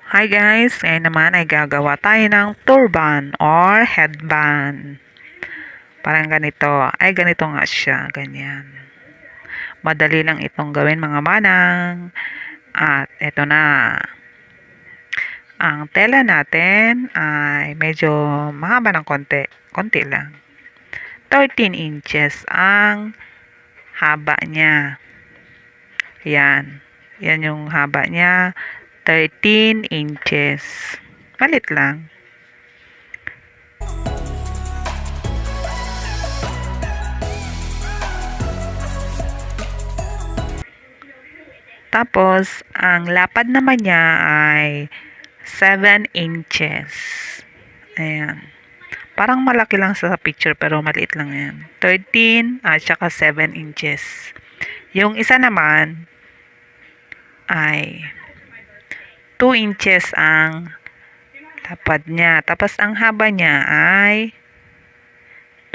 Hi guys, ngayon naman ay gagawa tayo ng turban or headband. Parang ganito. Ay, ganito nga siya. Ganyan. Madali lang itong gawin mga manang. At eto na. Ang tela natin ay medyo mahaba ng konti. Konti lang. 13 inches ang haba niya. Yan. Yan yung haba niya. 13 inches. Malit lang. Tapos, ang lapad naman niya ay 7 inches. Ayan. Parang malaki lang sa picture pero maliit lang yan. 13 at saka 7 inches. Yung isa naman ay 2 inches ang lapad niya. Tapos ang haba niya ay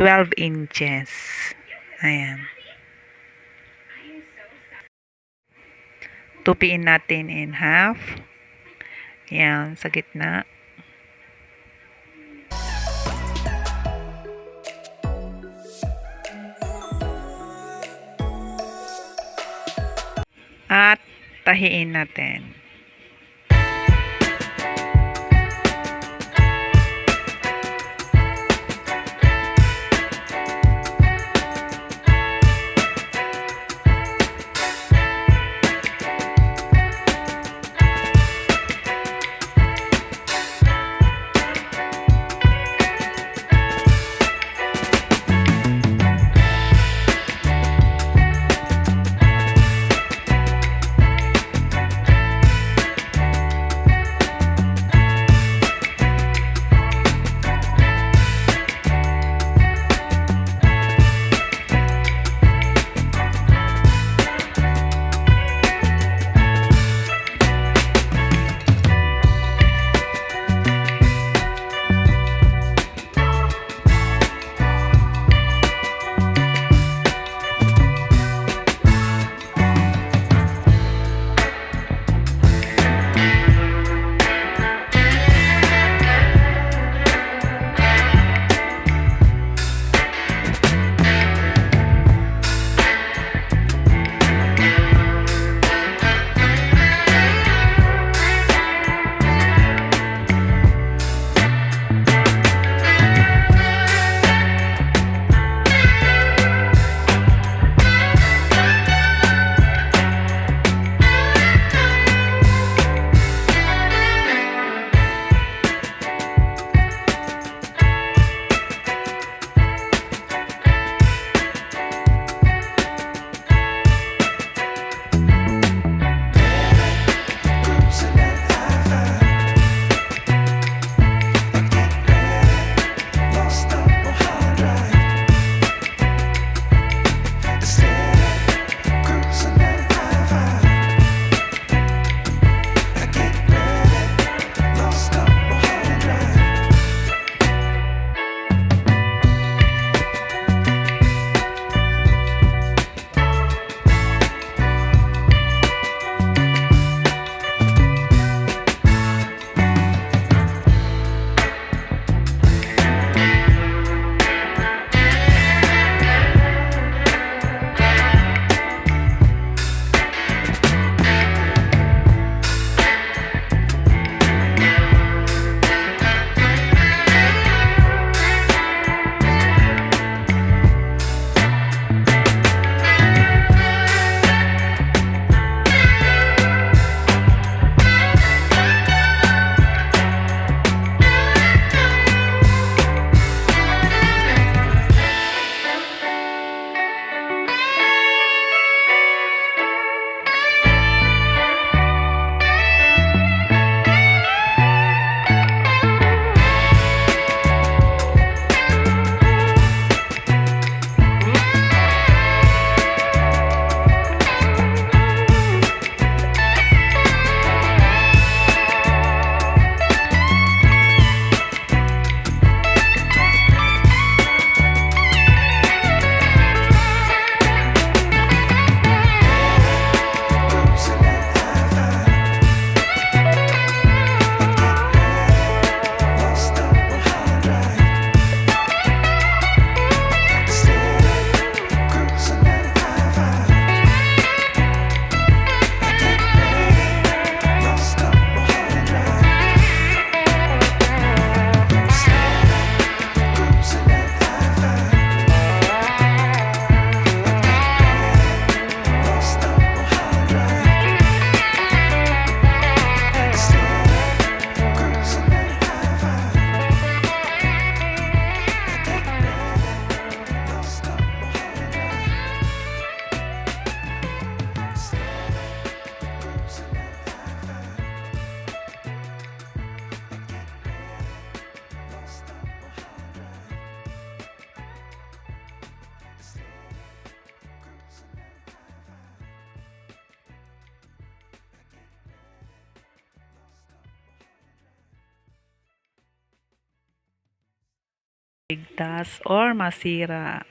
12 inches. Ayan. Tupiin natin in half. Yan, sa gitna. At tahiin natin. ligtas or masira.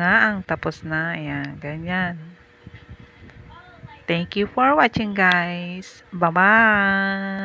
Nga ang tapos na. Ayan, ganyan. Thank you for watching, guys. Bye-bye!